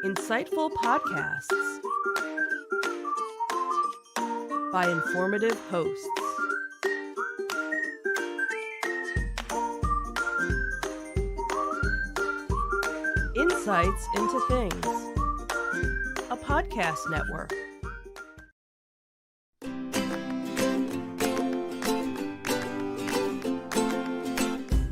Insightful podcasts by informative hosts. Insights into Things, a podcast network.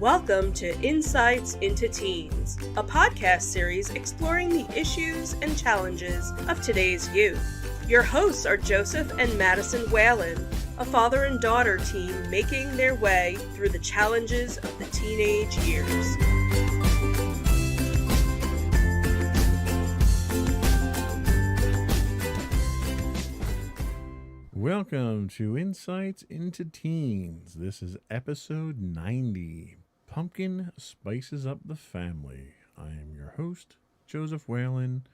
Welcome to Insights into Teens, a podcast series exploring the issues and challenges of today's youth. Your hosts are Joseph and Madison Whalen, a father and daughter team making their way through the challenges of the teenage years. Welcome to Insights into Teens. This is episode 90. Pumpkin spices up the family. I am your host, Joseph Whalen,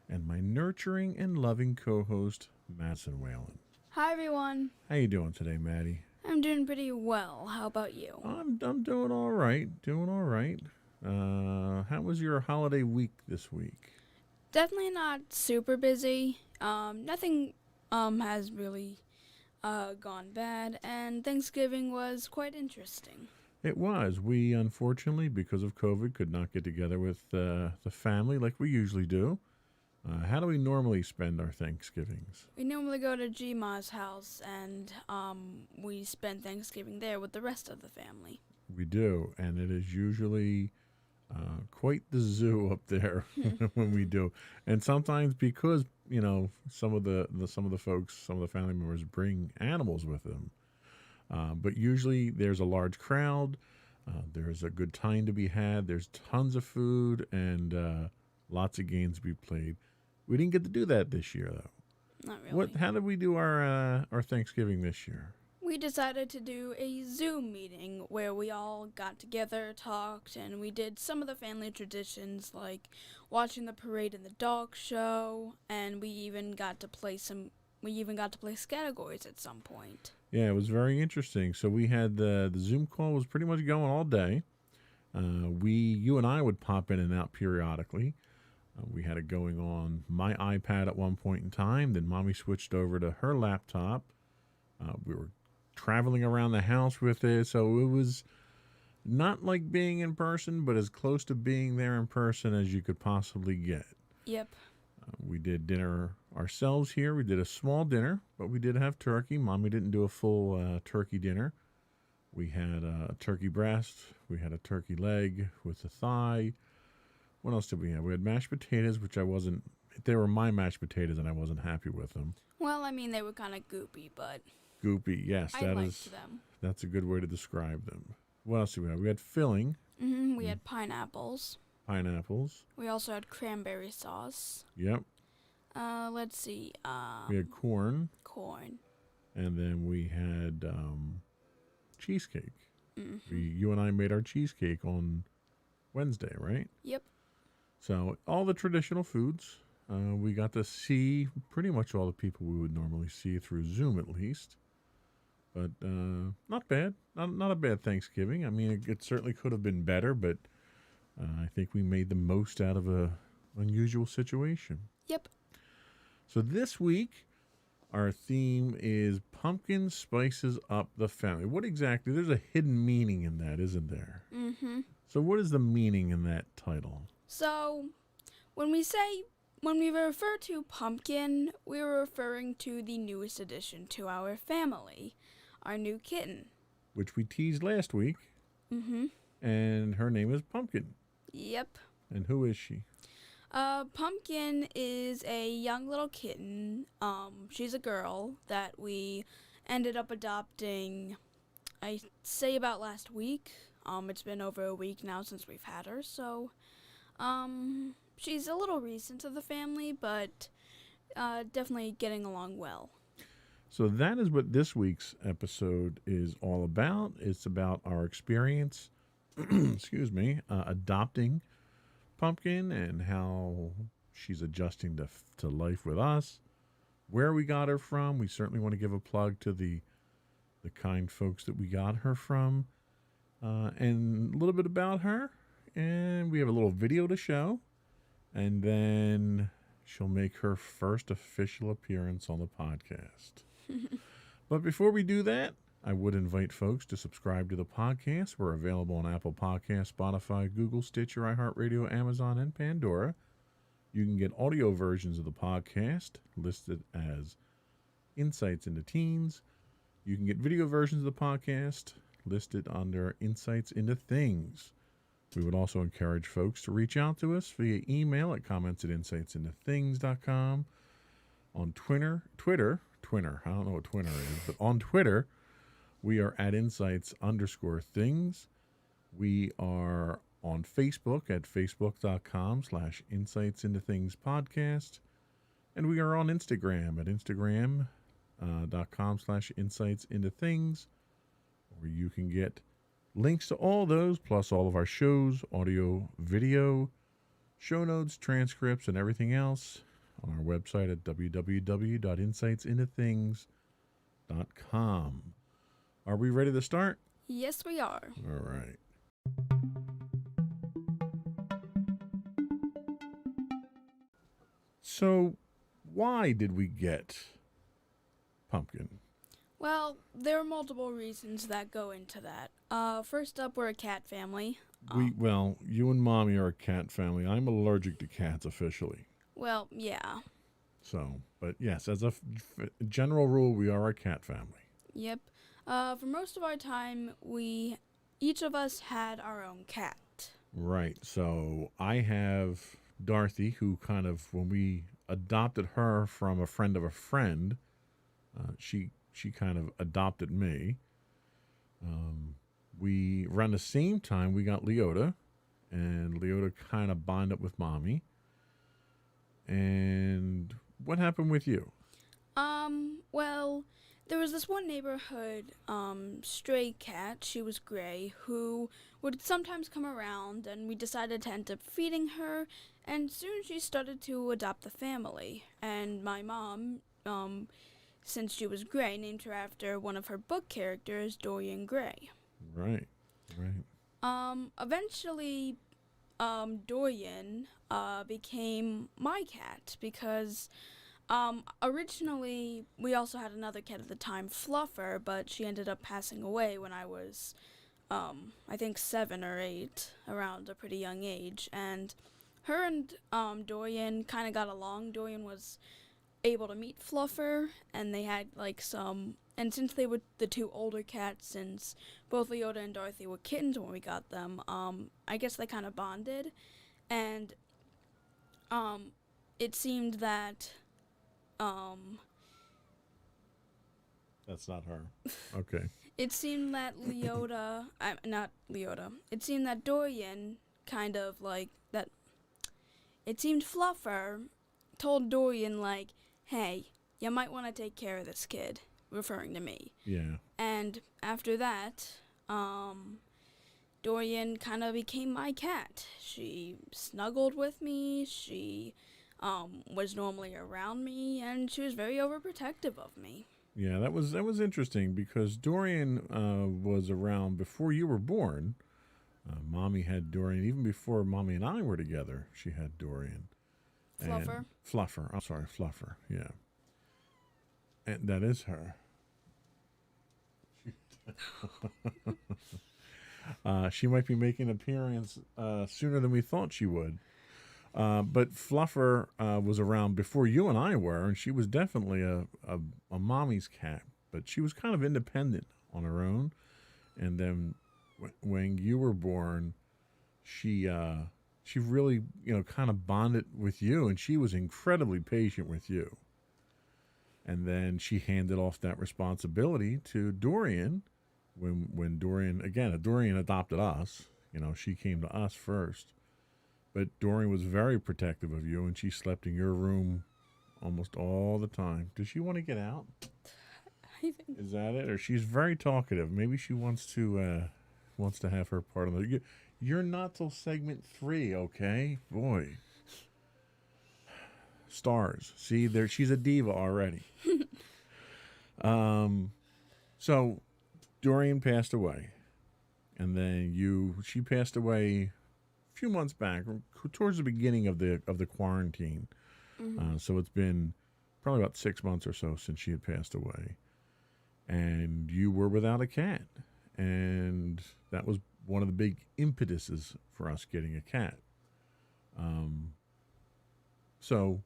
and my nurturing and loving co-host, Madison Whalen. Hi, everyone. How you doing today, Maddie? I'm doing pretty well. How about you? I'm doing all right. How was your holiday week this week? Definitely not super busy. Nothing has really gone bad, and Thanksgiving was quite interesting. It was. We, unfortunately, because of COVID, could not get together with the family like we usually do. How do we normally spend our Thanksgivings? We normally go to Gma's house, and we spend Thanksgiving there with the rest of the family. We do, and it is usually quite the zoo up there when we do. And sometimes because, you know, some of the folks, some of the family members bring animals with them. But usually there's a large crowd, there's a good time to be had, there's tons of food, and lots of games to be played. We didn't get to do that this year, though. Not really. How did we do our Thanksgiving this year? We decided to do a Zoom meeting where we all got together, talked, and we did some of the family traditions like watching the parade and the dog show, and we even got to play categories at some point. Yeah, it was very interesting. So we had the Zoom call was pretty much going all day. You and I would pop in and out periodically. We had it going on my iPad at one point in time. Then Mommy switched over to her laptop. We were traveling around the house with it. So it was not like being in person, but as close to being there in person as you could possibly get. Yep. We did dinner ourselves here. We did a small dinner, but we did have turkey. Mommy didn't do a full turkey dinner. We had a turkey breast. We had a turkey leg with a thigh. What else did we have? We had mashed potatoes, which they were my mashed potatoes, and I wasn't happy with them. Well, I mean, they were kind of goopy, but... Goopy, yes. I liked them. That's a good way to describe them. What else did we have? We had filling. We had pineapples. We also had cranberry sauce. Yep. Let's see. We had corn. And then we had cheesecake. You and I made our cheesecake on Wednesday, right? Yep. So all the traditional foods. We got to see pretty much all the people we would normally see through Zoom, at least. But not bad. Not a bad Thanksgiving. I mean, it certainly could have been better, but I think we made the most out of a unusual situation. Yep. So this week, our theme is Pumpkin Spices Up the Family. What exactly? There's a hidden meaning in that, isn't there? Mm-hmm. So what is the meaning in that title? So when we refer to pumpkin, we're referring to the newest addition to our family, our new kitten. Which we teased last week. Mm-hmm. And her name is Pumpkin. Yep. And who is she? Pumpkin is a young little kitten. She's a girl that we ended up adopting, I'd say about last week. It's been over a week now since we've had her, so, she's a little recent to the family, but, definitely getting along well. So that is what this week's episode is all about. It's about our experience, adopting Pumpkin and how she's adjusting to life with us, where we got her from. We certainly want to give a plug to the kind folks that we got her from, and a little bit about her. And we have a little video to show. And then she'll make her first official appearance on the podcast. But before we do that, I would invite folks to subscribe to the podcast. We're available on Apple Podcasts, Spotify, Google, Stitcher, iHeartRadio, Amazon, and Pandora. You can get audio versions of the podcast listed as Insights into Teens. You can get video versions of the podcast listed under Insights into Things. We would also encourage folks to reach out to us via email at comments@insightsintothings.com. On Twitter, I don't know what Twitter is, but on Twitter, we are at insights_things. We are on Facebook at facebook.com/insightsintothingspodcast. And we are on Instagram at instagram.com/insightsintothings, where you can get links to all those, plus all of our shows, audio, video, show notes, transcripts, and everything else on our website at www.insightsintothings.com. Are we ready to start? Yes, we are. All right. So, why did we get Pumpkin? Well, there are multiple reasons that go into that. First up, we're a cat family. Well, you and Mommy are a cat family. I'm allergic to cats officially. Well, yeah. So, but yes, as a general rule, we are a cat family. Yep. For most of our time, each of us had our own cat. Right. So I have Dorothy, who kind of, when we adopted her from a friend of a friend, she kind of adopted me. We, around the same time, we got Leota, and Leota kind of bonded up with Mommy. And what happened with you? Well, there was this one neighborhood, stray cat, she was gray, who would sometimes come around, and we decided to end up feeding her, and soon she started to adopt the family. And my mom, since she was gray, named her after one of her book characters, Dorian Gray. Right. Eventually, Dorian, became my cat because, originally we also had another cat at the time, Fluffer, but she ended up passing away when I was, I think 7 or 8, around a pretty young age, and her and, Dorian kind of got along. Dorian was able to meet Fluffer, and they had, and since they were the two older cats, since both Leota and Dorothy were kittens when we got them, I guess they kind of bonded, and, it seemed that, That's not her. Okay. It seemed that it seemed that Dorian kind of it seemed Fluffer told Dorian, hey, you might want to take care of this kid, referring to me. Yeah. And after that, Dorian kind of became my cat. She snuggled with me, she was normally around me, and she was very overprotective of me. Yeah, that was interesting because Dorian was around before you were born. Mommy had Dorian even before Mommy and I were together. She had Dorian. Fluffer. Fluffer. I'm sorry, Fluffer. Yeah. And that is her. She might be making an appearance sooner than we thought she would. But Fluffer was around before you and I were, and she was definitely a mommy's cat. But she was kind of independent on her own. And then when you were born, she really, kind of bonded with you, and she was incredibly patient with you. And then she handed off that responsibility to Dorian when Dorian adopted us. She came to us first. But Dorian was very protective of you, and she slept in your room almost all the time. Does she want to get out? I think. Is that it? Or she's very talkative. Maybe she wants to have her part of it. You're not till segment 3, okay? Boy. Stars. See, she's a diva already. So Dorian passed away. And then she passed away a few months back, towards the beginning of the quarantine. So it's been probably about 6 months or so since she had passed away. And you were without a cat. And that was one of the big impetuses for us getting a cat. So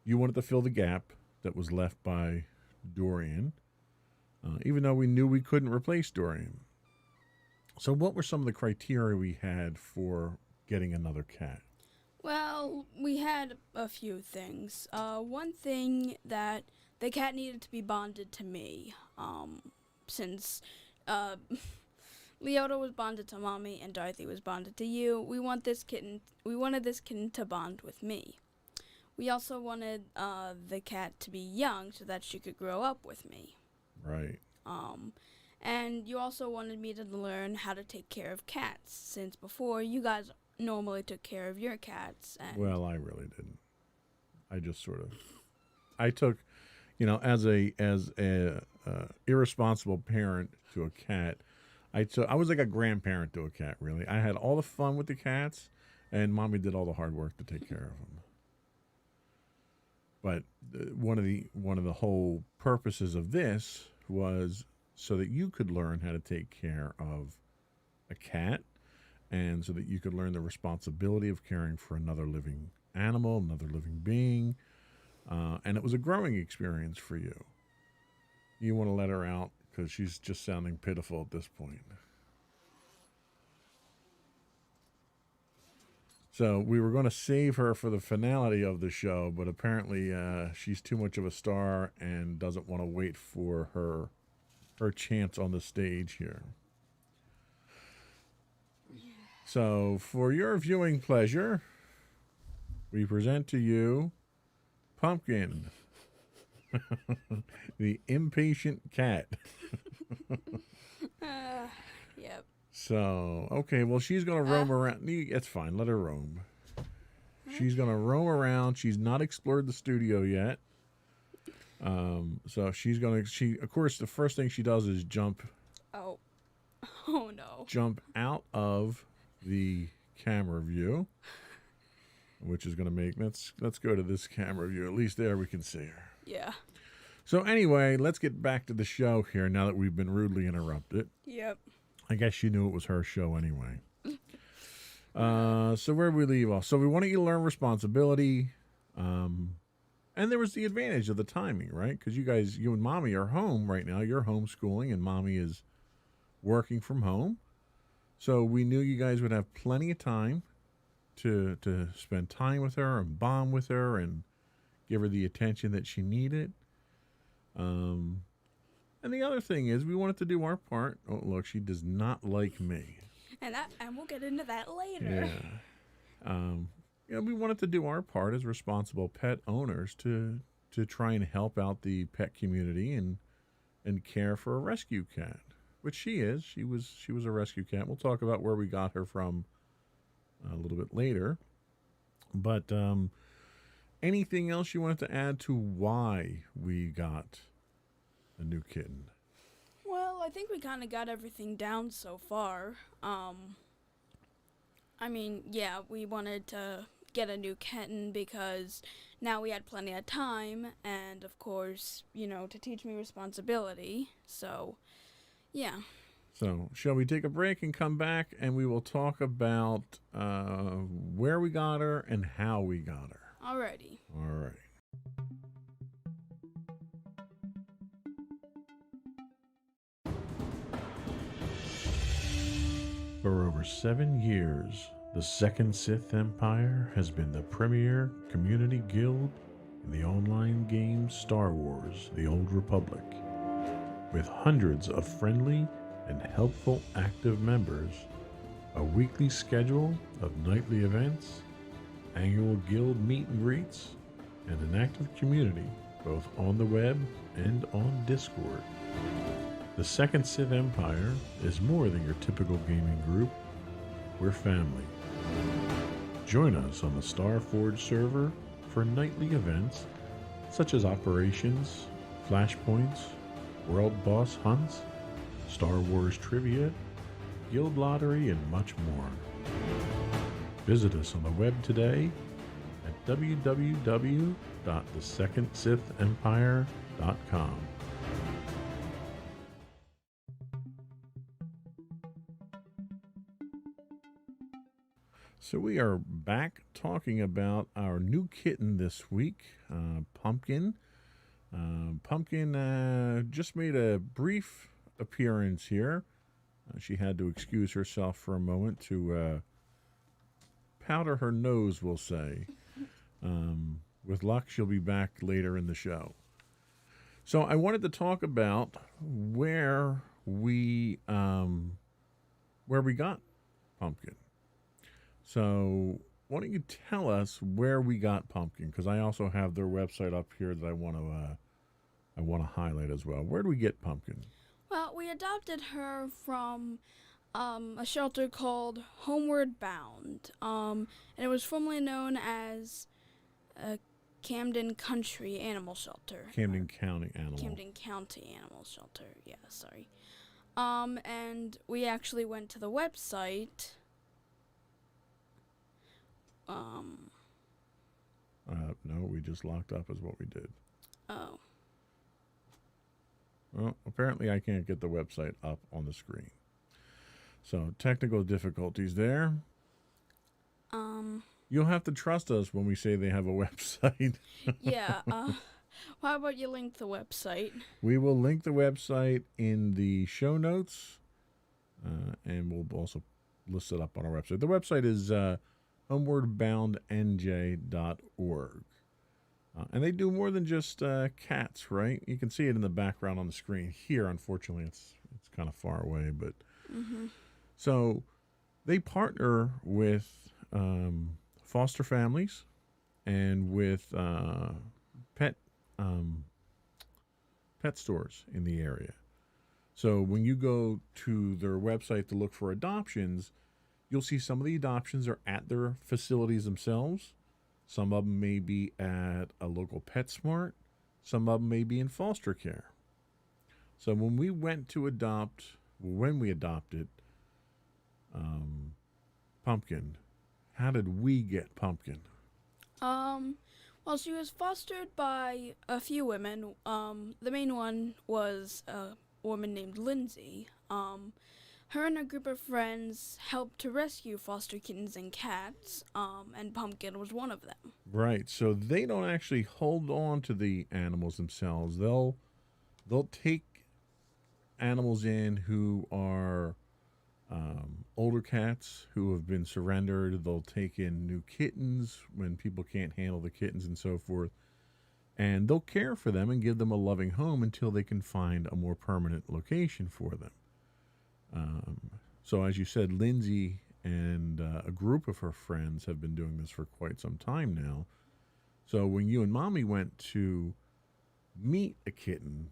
you wanted to fill the gap that was left by Dorian, even though we knew we couldn't replace Dorian. So what were some of the criteria we had for getting another cat? Well, we had a few things. One thing that the cat needed to be bonded to me, since Leota was bonded to Mommy and Dorothy was bonded to you. We wanted this kitten to bond with me. We also wanted the cat to be young so that she could grow up with me. Right. And you also wanted me to learn how to take care of cats, since before you guys normally took care of your cats. And Well, I really didn't. I just sort of, I took, as a irresponsible parent to a cat, I was like a grandparent to a cat, really. I had all the fun with the cats, and Mommy did all the hard work to take care of them. But one of the whole purposes of this was so that you could learn how to take care of a cat, and so that you could learn the responsibility of caring for another living animal, another living being, and it was a growing experience for you. You want to let her out because she's just sounding pitiful at this point. So we were going to save her for the finality of the show, but apparently she's too much of a star and doesn't want to wait for her chance on the stage here. So for your viewing pleasure, we present to you Pumpkin, the impatient cat. Yep. So, okay, well, she's going to roam around. It's fine. Let her roam. She's going to roam around. She's not explored the studio yet. So she's going to, of course, the first thing she does is jump. Oh no. Jump out of the camera view, which is going to make, let's go to this camera view. At least there we can see her. Yeah. So anyway, let's get back to the show here now that we've been rudely interrupted. Yep. I guess she knew it was her show anyway. So where did we leave off? So we wanted you to learn responsibility. And there was the advantage of the timing, right? Because you and Mommy are home right now. You're homeschooling and Mommy is working from home. So we knew you guys would have plenty of time to spend time with her and bond with her and give her the attention that she needed. And the other thing is, we wanted to do our part. Oh, look, she does not like me. And we'll get into that later. Yeah. We wanted to do our part as responsible pet owners to try and help out the pet community and care for a rescue cat, which she is. She was a rescue cat. We'll talk about where we got her from a little bit later. But anything else you wanted to add to why we got a new kitten? Well, I think we kind of got everything down so far. I mean, yeah, we wanted to get a new kitten because now we had plenty of time and, of course, to teach me responsibility. So, yeah. So, shall we take a break and come back and we will talk about where we got her and how we got her. Alrighty. All right. For over 7 years, the Second Sith Empire has been the premier community guild in the online game Star Wars: The Old Republic. With hundreds of friendly and helpful active members, a weekly schedule of nightly events, annual guild meet and greets, and an active community both on the web and on Discord. The Second Sith Empire is more than your typical gaming group. We're family. Join us on the Starforge server for nightly events such as operations, flashpoints, world boss hunts, Star Wars trivia, guild lottery, and much more. Visit us on the web today at www.thesecondsithempire.com. So we are back talking about our new kitten this week, Pumpkin. Pumpkin just made a brief appearance here. She had to excuse herself for a moment to powder her nose, we'll say. With luck, she'll be back later in the show. So I wanted to talk about where we got Pumpkin. So why don't you tell us where we got Pumpkin? Because I also have their website up here that I want to highlight as well. Where do we get Pumpkin? Well, we adopted her from a shelter called Homeward Bound, and it was formerly known as Camden Country Animal Shelter. Camden County Animal. Camden County Animal Shelter. Yeah, sorry. And we actually went to the website. No, we just locked up is what we did. Oh. Well, apparently I can't get the website up on the screen. So, technical difficulties there. You'll have to trust us when we say they have a website. Yeah. How about you link the website? We will link the website in the show notes, and we'll also list it up on our website. The website is onwardboundnj.org. And they do more than just cats, right? You can see it in the background on the screen. Here, unfortunately, it's kind of far away. But So they partner with foster families and with pet stores in the area. So when you go to their website to look for adoptions, you'll see some of the adoptions are at their facilities themselves. Some of them may be at a local PetSmart. Some of them may be in foster care. So when we adopted Pumpkin, how did we get Pumpkin? Well, she was fostered by a few women. The main one was a woman named Lindsay. Her and a group of friends helped to rescue foster kittens and cats, and Pumpkin was one of them. Right. So they don't actually hold on to the animals themselves. They'll take animals in who are older cats who have been surrendered. They'll take in new kittens when people can't handle the kittens and so forth. And they'll care for them and give them a loving home until they can find a more permanent location for them. So as you said, Lindsay and a group of her friends have been doing this for quite some time now. So when you and Mommy went to meet a kitten,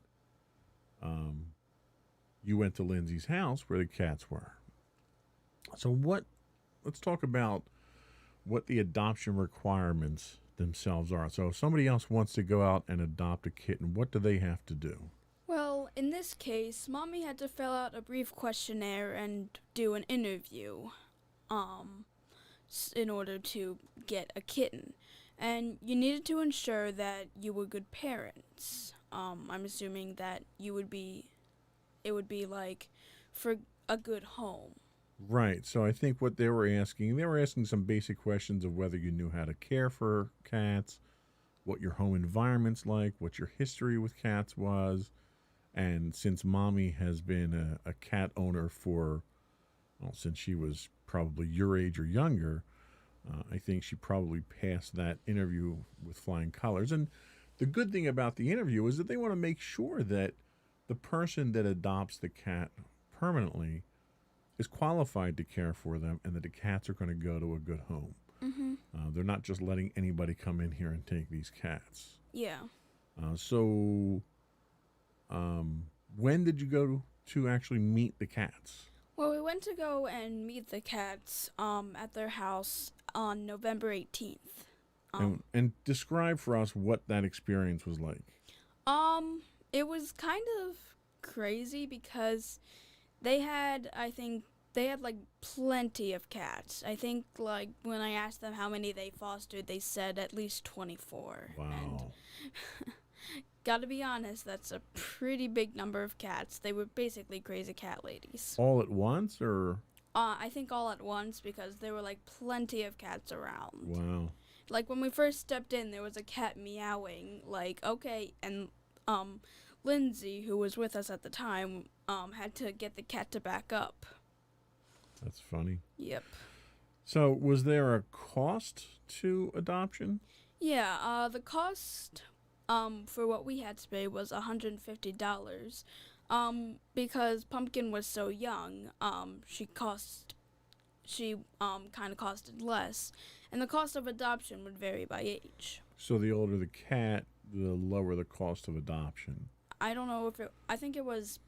you went to Lindsay's house where the cats were. So let's talk about what the adoption requirements themselves are. So if somebody else wants to go out and adopt a kitten, what do they have to do? Well, in this case, Mommy had to fill out a brief questionnaire and do an interview in order to get a kitten. And you needed to ensure that you were good parents. I'm assuming that it would be like for a good home. Right. So I think what they were asking some basic questions of whether you knew how to care for cats, what your home environment's like, what your history with cats was. And since Mommy has been a cat owner since she was probably your age or younger, I think she probably passed that interview with flying colors. And the good thing about the interview is that they want to make sure that the person that adopts the cat permanently is qualified to care for them and that the cats are going to go to a good home. Mm-hmm. They're not just letting anybody come in here and take these cats. Yeah. When did you go to actually meet the cats? Well, we went to go and meet the cats at their house on November 18th. And describe for us what that experience was like. It was kind of crazy because they had, I think, they had like plenty of cats. I think like when I asked them how many they fostered, they said at least 24. Wow. And gotta be honest, that's a pretty big number of cats. They were basically crazy cat ladies. All at once, or? I think all at once because there were like plenty of cats around. Wow. Like when we first stepped in, there was a cat meowing. Like okay, and Lindsay, who was with us at the time, had to get the cat to back up. That's funny. Yep. So, was there a cost to adoption? Yeah. The cost for what we had to pay was $150. Because Pumpkin was so young, she kind of costed less, and the cost of adoption would vary by age. So the older the cat, the lower the cost of adoption. I don't know if I think it was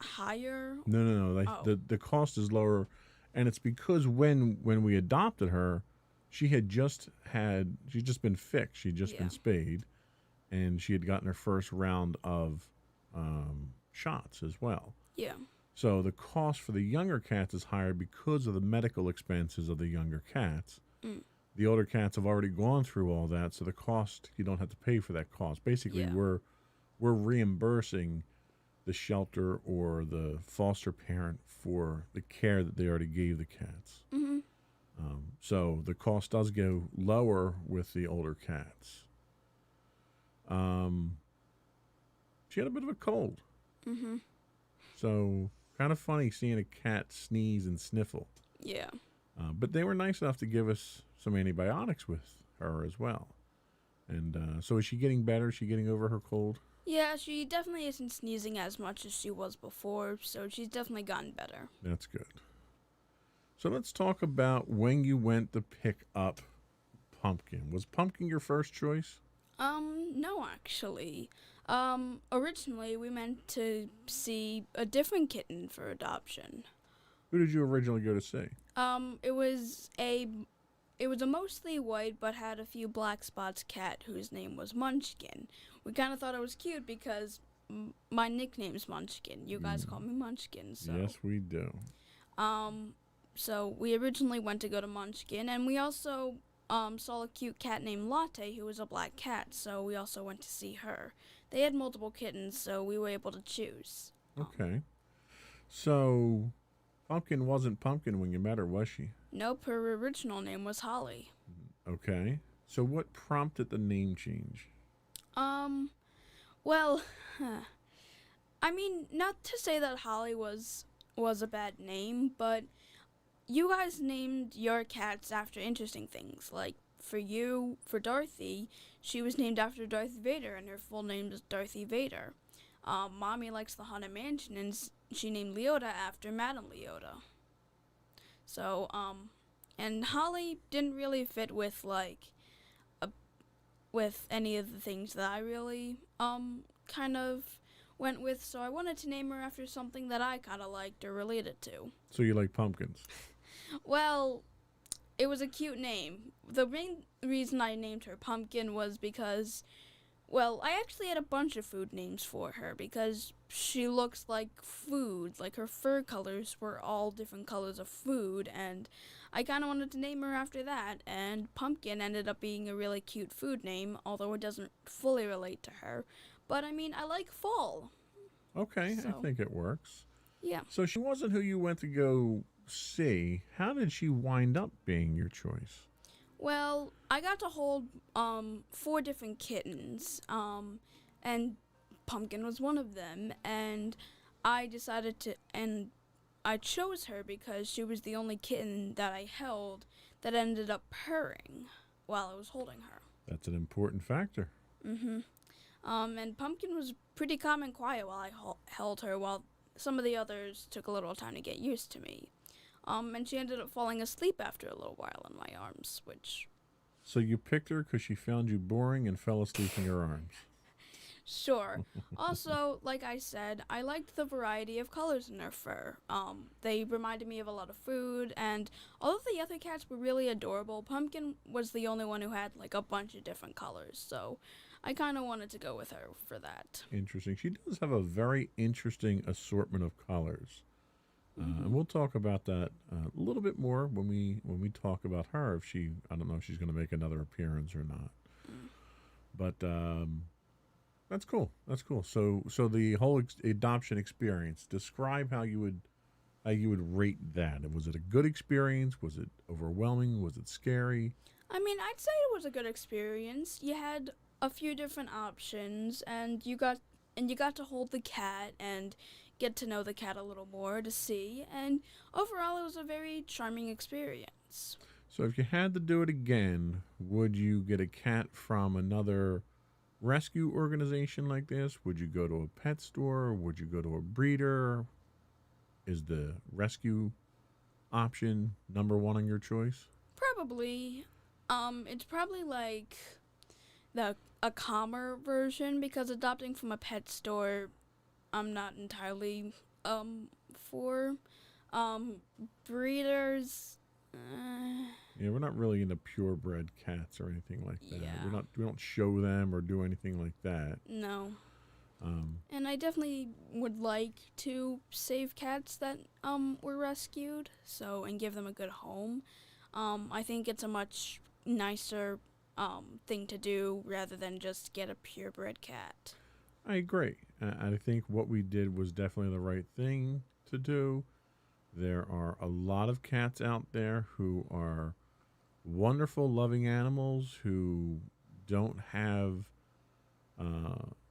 higher. No. The cost is lower, and it's because when we adopted her, she'd just been fixed. She'd just been spayed, and she had gotten her first round of shots as well. Yeah. So the cost for the younger cats is higher because of the medical expenses of the younger cats. Mm. The older cats have already gone through all that, so the cost, you don't have to pay for that cost. Basically, we're reimbursing the shelter or the foster parent for the care that they already gave the cats. Mm-hmm. So the cost does go lower with the older cats. She had a bit of a cold. Mm-hmm. So kind of funny seeing a cat sneeze and sniffle. Yeah. But they were nice enough to give us some antibiotics with her as well. And so is she getting better? Is she getting over her cold? Yeah, she definitely isn't sneezing as much as she was before, so she's definitely gotten better. That's good. So let's talk about when you went to pick up Pumpkin. Was Pumpkin your first choice? No, actually. Originally we meant to see a different kitten for adoption. Who did you originally go to see? It was a mostly white but had a few black spots cat whose name was Munchkin. We kind of thought it was cute because my nickname's Munchkin. You guys call me Munchkin, so. Yes, we do. So we originally went to go to Munchkin, and we also saw a cute cat named Leota who was a black cat, so we also went to see her. They had multiple kittens, so we were able to choose. Okay. So Pumpkin wasn't Pumpkin when you met her, was she? Nope, her original name was Holly. Okay. So what prompted the name change? Well, I mean, not to say that Holly was a bad name, but you guys named your cats after interesting things. Like, for Dorothy, she was named after Darth Vader, and her full name is Dorothy Vader. Mommy likes the Haunted Mansion, and she named Leota after Madame Leota. So, and Holly didn't really fit with, with any of the things that I really, kind of went with, so I wanted to name her after something that I kind of liked or related to. So you like pumpkins? Well, it was a cute name. The main reason I named her Pumpkin was because, well, I actually had a bunch of food names for her because she looks like food. Like, her fur colors were all different colors of food, and I kind of wanted to name her after that, and Pumpkin ended up being a really cute food name, although it doesn't fully relate to her. But, I mean, I like fall. Okay, So, I think it works. Yeah. So she wasn't who you went to go see. How did she wind up being your choice? Well, I got to hold 4 different kittens, and Pumpkin was one of them, and I decided to, and I chose her because she was the only kitten that I held that ended up purring while I was holding her. That's an important factor. Mm-hmm. And Pumpkin was pretty calm and quiet while I held her, while some of the others took a little time to get used to me. And she ended up falling asleep after a little while in my arms, which... So you picked her because she found you boring and fell asleep in your arms. Sure. Also, like I said, I liked the variety of colors in her fur. They reminded me of a lot of food, and although the other cats were really adorable, Pumpkin was the only one who had, like, a bunch of different colors, so I kind of wanted to go with her for that. Interesting. She does have a very interesting assortment of colors. And we'll talk about that a little bit more when we talk about her. If she, I don't know if she's going to make another appearance or not. But that's cool. That's cool. So the whole adoption experience. Describe how you would rate that. Was it a good experience? Was it overwhelming? Was it scary? I mean, I'd say it was a good experience. You had a few different options, and you got to hold the cat and get to know the cat a little more to see. And overall, it was a very charming experience. So if you had to do it again, would you get a cat from another rescue organization like this? Would you go to a pet store? Would you go to a breeder? Is the rescue option number one on your choice? Probably. It's probably like a calmer version, because adopting from a pet store, I'm not entirely for. Breeders. Yeah, we're not really into purebred cats or anything like that. Yeah. We don't show them or do anything like that. No. And I definitely would like to save cats that were rescued, and give them a good home. I think it's a much nicer thing to do rather than just get a purebred cat. I agree. I think what we did was definitely the right thing to do. There are a lot of cats out there who are wonderful, loving animals who don't have,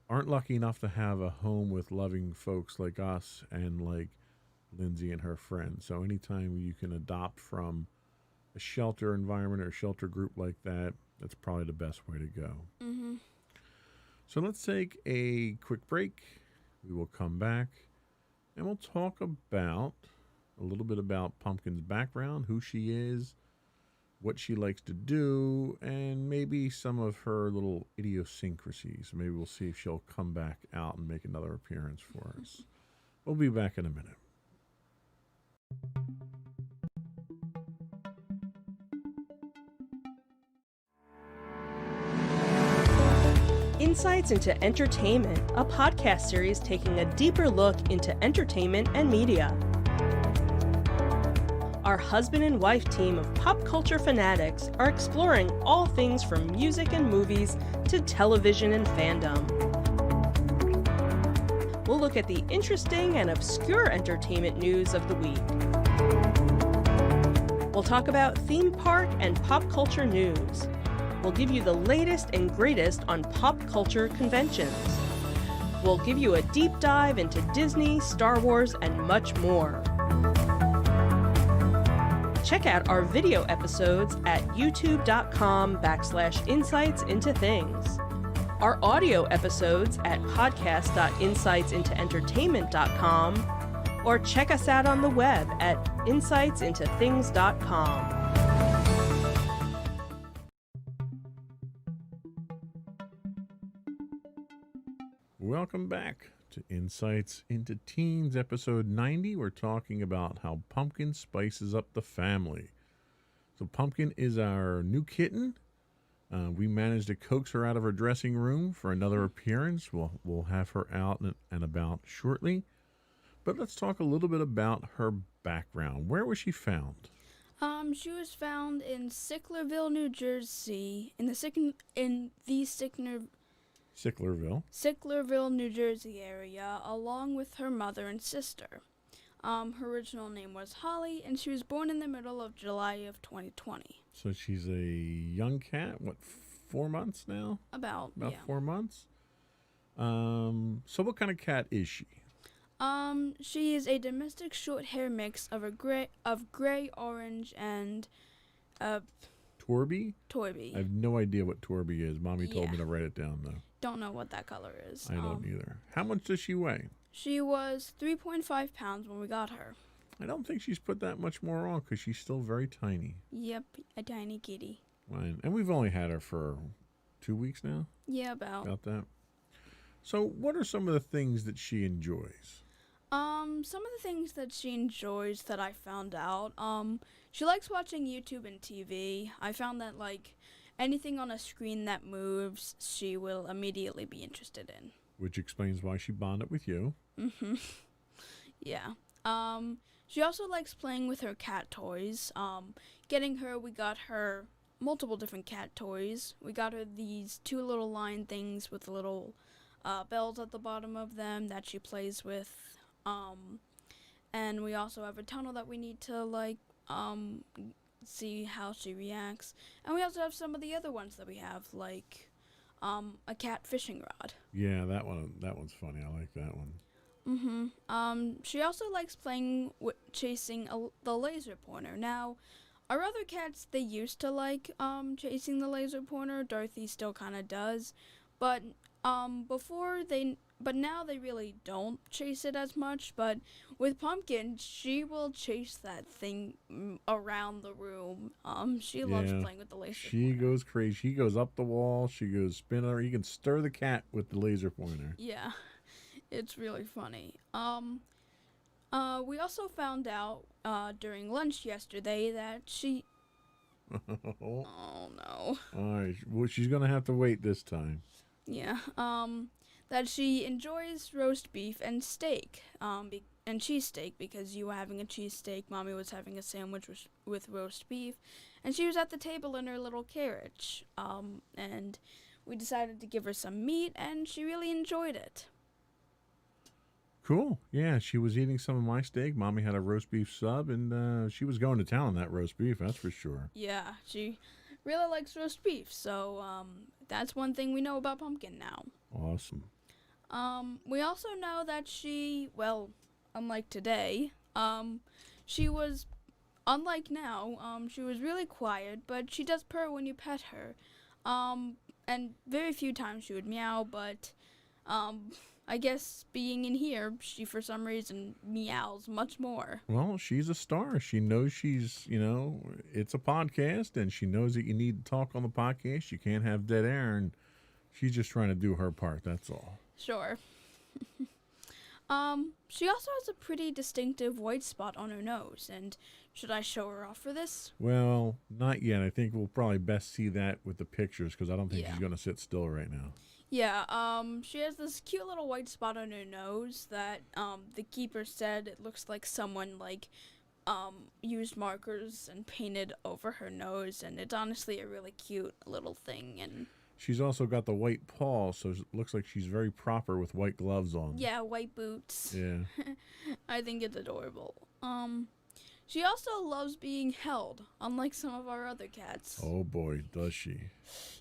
aren't lucky enough to have a home with loving folks like us and like Lindsay and her friends. So anytime you can adopt from a shelter environment or a shelter group like that, that's probably the best way to go. Mm-hmm. So let's take a quick break. We will come back and we'll talk about a little bit about Pumpkin's background, who she is, what she likes to do, and maybe some of her little idiosyncrasies. Maybe we'll see if she'll come back out and make another appearance for us. We'll be back in a minute. Insights into Entertainment, a podcast series taking a deeper look into entertainment and media. Our husband and wife team of pop culture fanatics are exploring all things from music and movies to television and fandom. We'll look at the interesting and obscure entertainment news of the week. We'll talk about theme park and pop culture news. We'll give you the latest and greatest on pop culture conventions. We'll give you a deep dive into Disney, Star Wars, and much more. Check out our video episodes at youtube.com/insightsintothings. Our audio episodes at podcast.insightsintoentertainment.com, or check us out on the web at insightsintothings.com. Welcome back to Insights into Teens, episode 90. We're talking about how Pumpkin spices up the family. So Pumpkin is our new kitten. We managed to coax her out of her dressing room for another appearance. We'll have her out and about shortly. But let's talk a little bit about her background. Where was she found? She was found in Sicklerville, New Jersey, Sicklerville, New Jersey area, along with her mother and sister. Her original name was Holly, and she was born in the middle of July of 2020. So she's a young cat, 4 months now? About yeah. 4 months? So what kind of cat is she? She is a domestic short hair mix of gray, orange, and Torby? Toyby. I have no idea what Torby is. Mommy told me to write it down, though. Don't know what that color is. I don't either. How much does she weigh? She was 3.5 pounds when we got her. I don't think she's put that much more on because she's still very tiny. Yep, a tiny kitty. And we've only had her for 2 weeks now? Yeah, about that. So what are some of the things that she enjoys? Some of the things that she enjoys that I found out, she likes watching YouTube and TV. I found that, anything on a screen that moves, she will immediately be interested in. Which explains why she bonded with you. Mm-hmm. Yeah. She also likes playing with her cat toys. We got her multiple different cat toys. We got her these 2 little line things with little bells at the bottom of them that she plays with. And we also have a tunnel that we need to see how she reacts. And we also have some of the other ones that we have, like a cat fishing rod. Yeah, that one's funny. I like that one. She also likes playing chasing the laser pointer. Now, our other cats, they used to like chasing the laser pointer. Dorothy still kind of does, but now they really don't chase it as much. But with Pumpkin, she will chase that thing around the room. She loves playing with the laser pointer. She goes crazy. She goes up the wall. She goes spinning her. You can stir the cat with the laser pointer. Yeah. It's really funny. We also found out during lunch yesterday that she... Oh, no. All right. Well, she's going to have to wait this time. Yeah. That she enjoys roast beef and steak. And cheesesteak, because you were having a cheesesteak, Mommy was having a sandwich with roast beef, and she was at the table in her little carriage. And we decided to give her some meat, and she really enjoyed it. Cool. Yeah, she was eating some of my steak. Mommy had a roast beef sub, and she was going to town on that roast beef, that's for sure. Yeah, she really likes roast beef, so that's one thing we know about Pumpkin now. Awesome. We also know that she, well, unlike today, she was, unlike now, she was really quiet, but she does purr when you pet her. And very few times she would meow, but I guess being in here, she for some reason meows much more. Well, she's a star. She knows it's a podcast, and she knows that you need to talk on the podcast. You can't have dead air, and she's just trying to do her part, that's all. Sure. She also has a pretty distinctive white spot on her nose, and should I show her off for this? Well, not yet. I think we'll probably best see that with the pictures, because I don't think she's going to sit still right now. Yeah, she has this cute little white spot on her nose that, the keeper said it looks like someone, used markers and painted over her nose, and it's honestly a really cute little thing, and... She's also got the white paw, so it looks like she's very proper with white gloves on. Yeah, white boots. Yeah. I think it's adorable. She also loves being held, unlike some of our other cats. Oh boy, does she.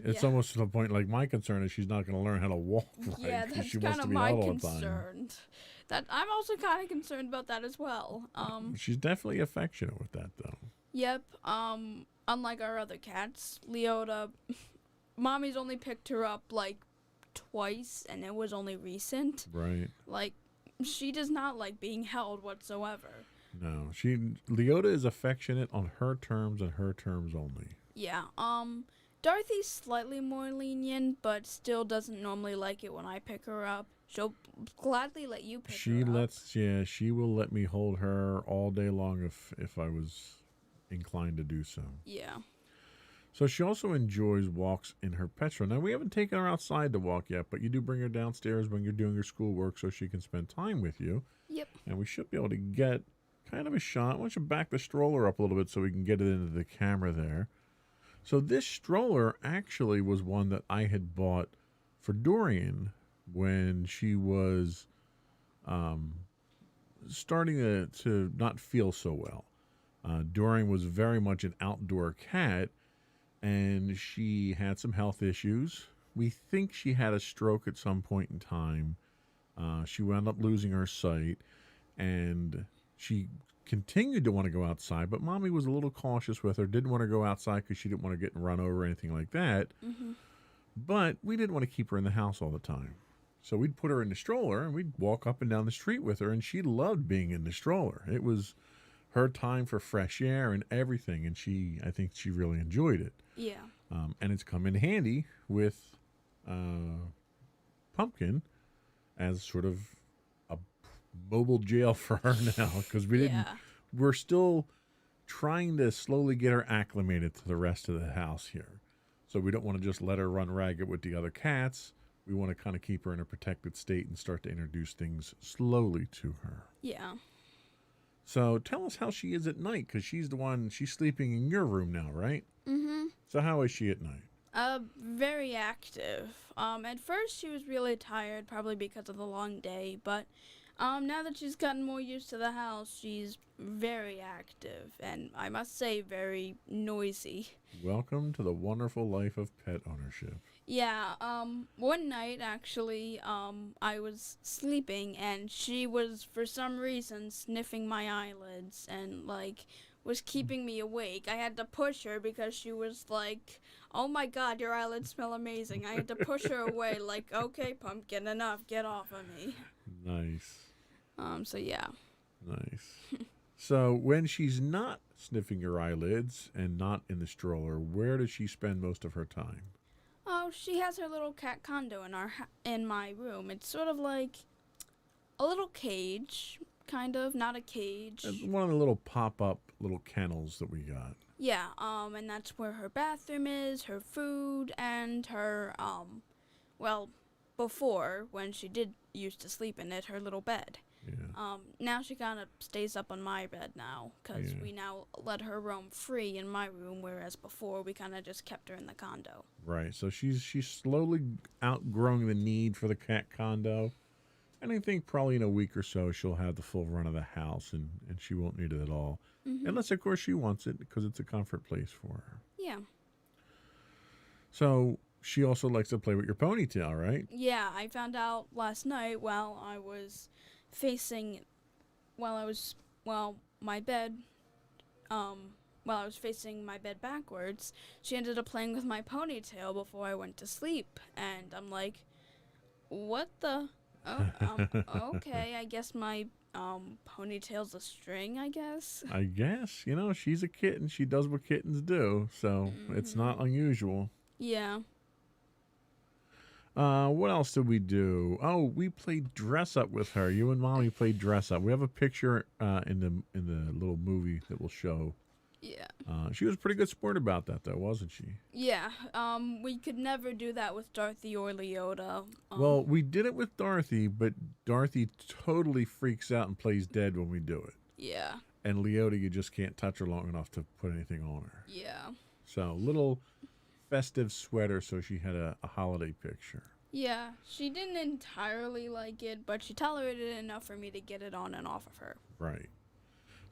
It's almost to the point, like, my concern is she's not going to learn how to walk right. Yeah, that's kind of my concern. That I'm also kind of concerned about that as well. She's definitely affectionate with that, though. Yep. Unlike our other cats, Leota, Mommy's only picked her up, twice, and it was only recent. Right. She does not like being held whatsoever. No, Leota is affectionate on her terms and her terms only. Yeah, Dorothy's slightly more lenient, but still doesn't normally like it when I pick her up. She'll gladly let you pick her up. She will let me hold her all day long if I was inclined to do so. Yeah. So she also enjoys walks in her pet show. Now, we haven't taken her outside to walk yet, but you do bring her downstairs when you're doing your schoolwork so she can spend time with you. Yep. And we should be able to get kind of a shot. Why don't you back the stroller up a little bit so we can get it into the camera there. So this stroller actually was one that I had bought for Dorian when she was starting to not feel so well. Dorian was very much an outdoor cat, and she had some health issues. We think she had a stroke at some point in time. She wound up losing her sight, and she continued to want to go outside, but Mommy was a little cautious with her, didn't want to go outside because she didn't want to get run over or anything like that. Mm-hmm. But we didn't want to keep her in the house all the time. So we'd put her in the stroller, and we'd walk up and down the street with her, and she loved being in the stroller. It was her time for fresh air and everything, and I think she really enjoyed it. Yeah. And it's come in handy with Pumpkin as sort of a mobile jail for her now, because we're still trying to slowly get her acclimated to the rest of the house here. So we don't want to just let her run ragged with the other cats. We want to kind of keep her in a protected state and start to introduce things slowly to her. Yeah. So tell us how she is at night, because she's sleeping in your room now, right? Mm-hmm. So how is she at night? Very active. At first she was really tired, probably because of the long day, but now that she's gotten more used to the house, she's very active, and I must say very noisy. Welcome to the wonderful life of pet ownership. Yeah, one night actually, I was sleeping and she was for some reason sniffing my eyelids and like was keeping me awake. I had to push her because she was like, "Oh my god, your eyelids smell amazing." I had to push her away like, "Okay, pumpkin, enough, get off of me." Nice. So yeah. Nice. So when she's not sniffing your eyelids and not in the stroller, where does she spend most of her time? Oh, she has her little cat condo in my room. It's sort of like a little cage, kind of, not a cage. One of the little pop-up little kennels that we got. Yeah, and that's where her bathroom is, her food, and her, well, before, when she did used to sleep in it, her little bed. Yeah. Now she kind of stays up on my bed now, because we now let her roam free in my room, whereas before we kind of just kept her in the condo. Right. So she's slowly outgrowing the need for the cat condo. And I think probably in a week or so she'll have the full run of the house and she won't need it at all. Mm-hmm. Unless, of course, she wants it because it's a comfort place for her. Yeah. So she also likes to play with your ponytail, right? Yeah, I found out last night while I was facing my bed, while I was facing my bed backwards, she ended up playing with my ponytail before I went to sleep, and I'm like, what the? Okay, I guess my ponytail's a string, I guess. I guess. You know, she's a kitten. She does what kittens do, so it's not unusual. Yeah. What else did we do? Oh, we played dress up with her. You and Mommy played dress up. We have a picture in the little movie that we'll show. Yeah. She was a pretty good sport about that, though, wasn't she? Yeah. We could never do that with Dorothy or Leota. Well, we did it with Dorothy, but Dorothy totally freaks out and plays dead when we do it. Yeah. And Leota, you just can't touch her long enough to put anything on her. Yeah. So, little festive sweater, so she had a holiday picture. Yeah, she didn't entirely like it, but she tolerated it enough for me to get it on and off of her. Right.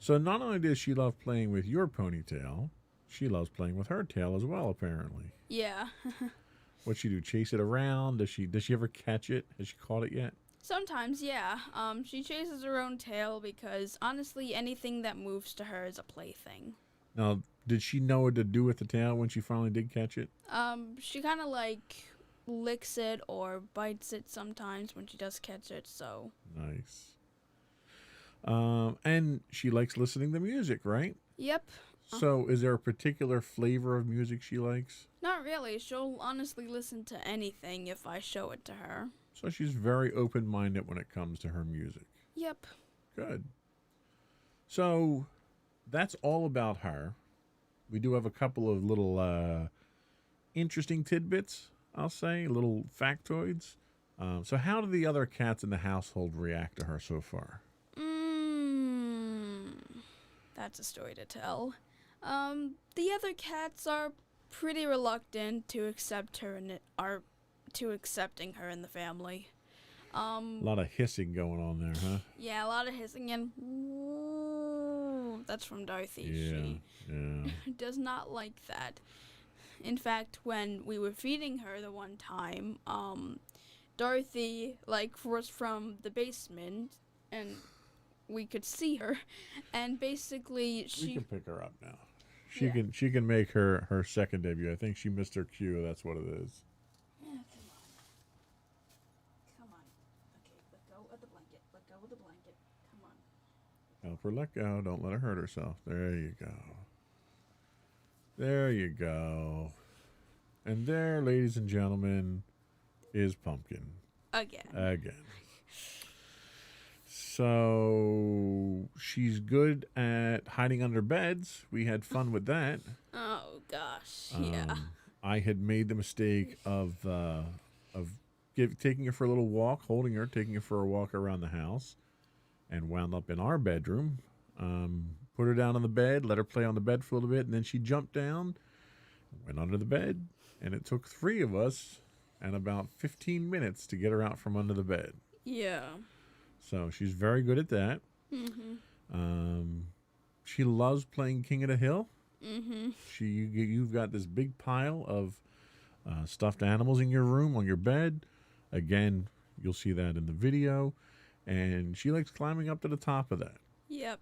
So not only does she love playing with your ponytail, she loves playing with her tail as well, apparently. Yeah. What'd she do? Chase it around? Does she ever catch it? Has she caught it yet? Sometimes, yeah. She chases her own tail because, honestly, anything that moves to her is a plaything. Now, did she know what to do with the tail when she finally did catch it? She kind of, like, licks it or bites it sometimes when she does catch it, so. Nice. And she likes listening to music, right? Yep. So is there a particular flavor of music she likes? Not really. She'll honestly listen to anything if I show it to her. So she's very open-minded when it comes to her music. Yep. Good. So that's all about her. We do have a couple of little interesting tidbits, I'll say, little factoids. So how do the other cats in the household react to her so far? That's a story to tell. The other cats are pretty reluctant to accept her accepting her in the family. A lot of hissing going on there, huh? Yeah, a lot of hissing and that's from Dorothy. Yeah. She does not like that. In fact, when we were feeding her the one time, Dorothy was from the basement and we could see her, and basically we can pick her up now. She can make her second debut. I think she missed her cue. That's what it is. Yeah, come on. Okay, let go of the blanket. Let go of the blanket. Come on. Help her let go. Don't let her hurt herself. There you go. There you go. And there, ladies and gentlemen, is Pumpkin. Again. So she's good at hiding under beds. We had fun with that. Oh gosh, yeah. I had made the mistake of taking her for a little walk, holding her, taking her for a walk around the house, and wound up in our bedroom Put her down on the bed, let her play on the bed for a little bit, and then she jumped down, went under the bed, and it took 3 of us and about 15 minutes to get her out from under the bed. Yeah. So she's very good at that. She loves playing King of the Hill. You've got this big pile of stuffed animals in your room on your bed. Again, you'll see that in the video. And she likes climbing up to the top of that. Yep.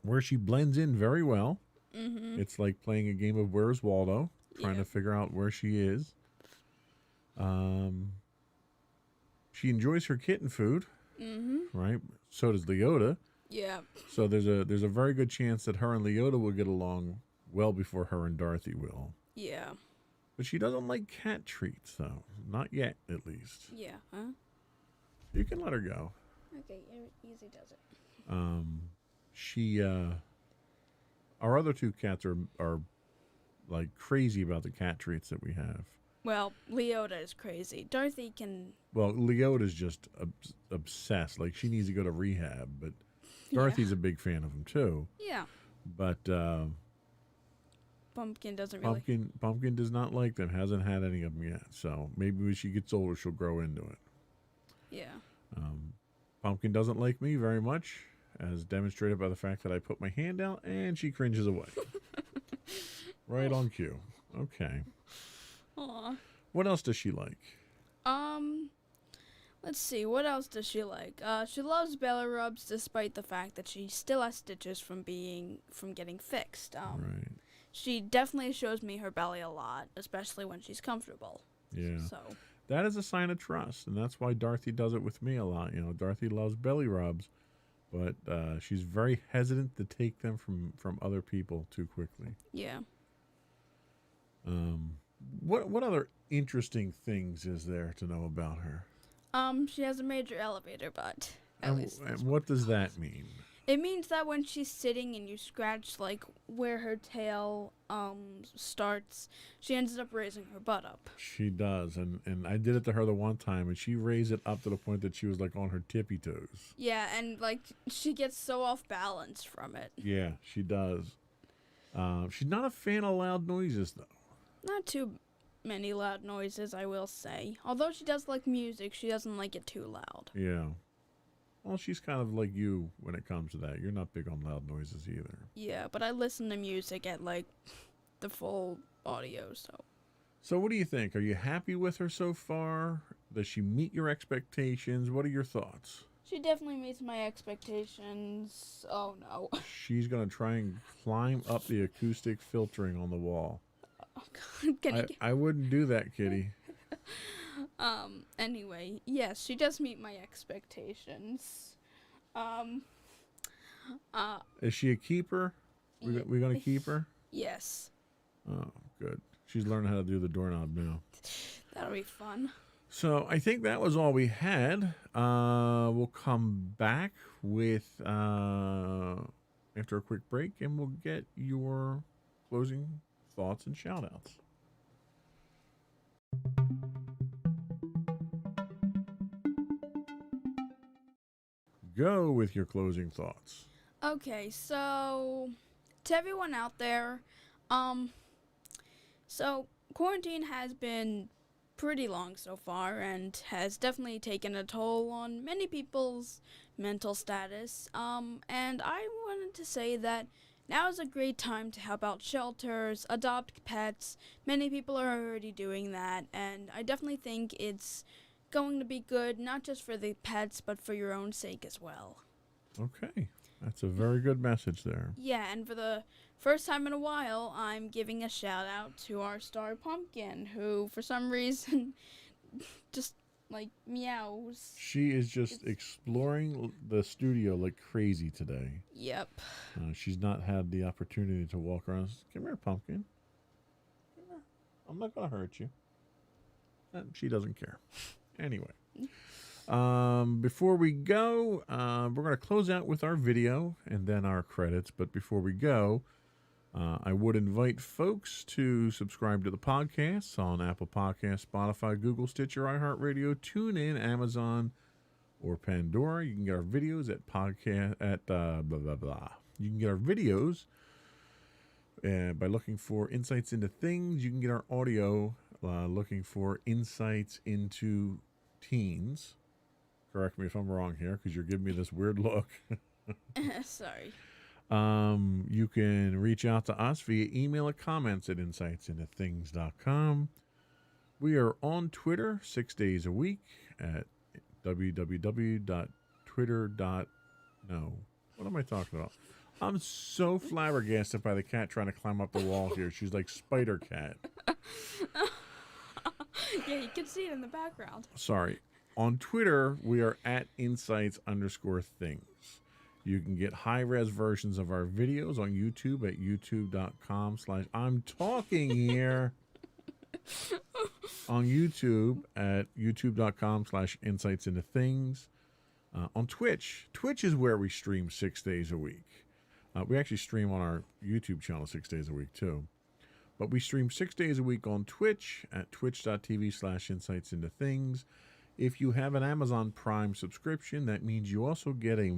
Where she blends in very well. It's like playing a game of Where's Waldo, trying to figure out where she is. She enjoys her kitten food, right? So does Leota. Yeah. So there's a very good chance that her and Leota will get along well before her and Dorothy will. Yeah. But she doesn't like cat treats, though. Not yet, at least. Yeah. Huh? You can let her go. Okay. Easy does it. Our other 2 cats are like crazy about the cat treats that we have. Well, Leota is crazy. Dorothy can... Well, Leota's just obsessed. Like, she needs to go to rehab, but Dorothy's a big fan of them, too. Yeah. But Pumpkin doesn't really... Pumpkin does not like them. Hasn't had any of them yet. So maybe when she gets older, she'll grow into it. Yeah. Pumpkin doesn't like me very much, as demonstrated by the fact that I put my hand out and she cringes away. Right on cue. Okay. Aw. What else does she like? Let's see. What else does she like? She loves belly rubs, despite the fact that she still has stitches from getting fixed. Right. She definitely shows me her belly a lot, especially when she's comfortable. Yeah. So. That is a sign of trust, and that's why Dorothy does it with me a lot. You know, Dorothy loves belly rubs, but she's very hesitant to take them from other people too quickly. Yeah. What other interesting things is there to know about her? She has a major elevator butt. And what does that mean? It means that when she's sitting and you scratch like where her tail starts, she ends up raising her butt up. She does, and I did it to her the one time, and she raised it up to the point that she was like on her tippy toes. Yeah, and like she gets so off balance from it. Yeah, she does. She's not a fan of loud noises, though. Not too many loud noises, I will say. Although she does like music, she doesn't like it too loud. Yeah. Well, she's kind of like you when it comes to that. You're not big on loud noises either. Yeah, but I listen to music at like the full audio, so. So what do you think? Are you happy with her so far? Does she meet your expectations? What are your thoughts? She definitely meets my expectations. Oh no. She's going to try and climb up the acoustic filtering on the wall. Oh God. I wouldn't do that, kitty. Anyway, yes, she does meet my expectations. Is she a keeper? We going to keep her? Yes. Oh, good. She's learning how to do the doorknob now. That'll be fun. So I think that was all we had. We'll come back with after a quick break, and we'll get your closing thoughts and shout-outs. Go with your closing thoughts. Okay, so to everyone out there, so quarantine has been pretty long so far and has definitely taken a toll on many people's mental status. And I wanted to say that now is a great time to help out shelters, adopt pets. Many people are already doing that, and I definitely think it's going to be good, not just for the pets, but for your own sake as well. Okay, that's a very good message there. Yeah, and for the first time in a while, I'm giving a shout out to our star pumpkin, who for some reason just like meows. She is just exploring the studio like crazy today. Yep. She's not had the opportunity to walk around. Come here, pumpkin. Come here. I'm not going to hurt you. She doesn't care. Anyway, before we go, we're going to close out with our video and then our credits. But before we go, I would invite folks to subscribe to the podcast on Apple Podcasts, Spotify, Google, Stitcher, iHeartRadio, TuneIn, Amazon, or Pandora. You can get our videos at You can get our videos by looking for Insights into Things. You can get our audio looking for Insights into Teens. Correct me if I'm wrong here, because you're giving me this weird look. Sorry. You can reach out to us via email at comments@insightsintothings.com. We are on Twitter 6 days a week at www.twitter.no. What am I talking about? I'm so flabbergasted by the cat trying to climb up the wall here. She's like Spider Cat. Yeah, you can see it in the background. Sorry. On Twitter, we are at insights_things. You can get high-res versions of our videos on YouTube at youtube.com/I'm talking here. On YouTube at youtube.com/insightsintothings. On Twitch is where we stream 6 days a week. We actually stream on our YouTube channel 6 days a week too. But we stream 6 days a week on Twitch at twitch.tv/insightsintothings. If you have an Amazon Prime subscription, that means you also get a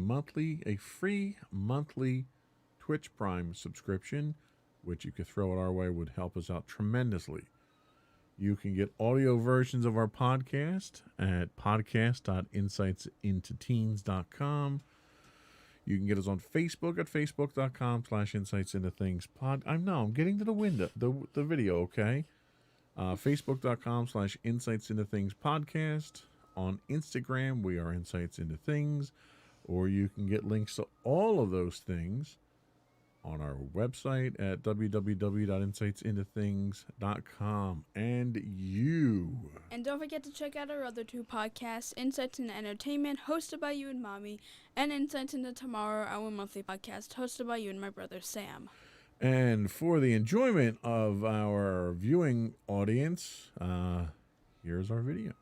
free monthly Twitch Prime subscription, which you could throw it our way, would help us out tremendously. You can get audio versions of our podcast at podcast.insightsintoteens.com. You can get us on Facebook at facebook.com/insightsintothings. I'm getting to the window, the video, okay? Facebook.com/insightsintothings podcast. On Instagram, we are Insights Into Things, or you can get links to all of those things on our website at www.insightsintothings.com. And don't forget to check out our other two podcasts, Insights into Entertainment, hosted by you and Mommy, and Insights into Tomorrow, our monthly podcast, hosted by you and my brother Sam. And for the enjoyment of our viewing audience, here's our video.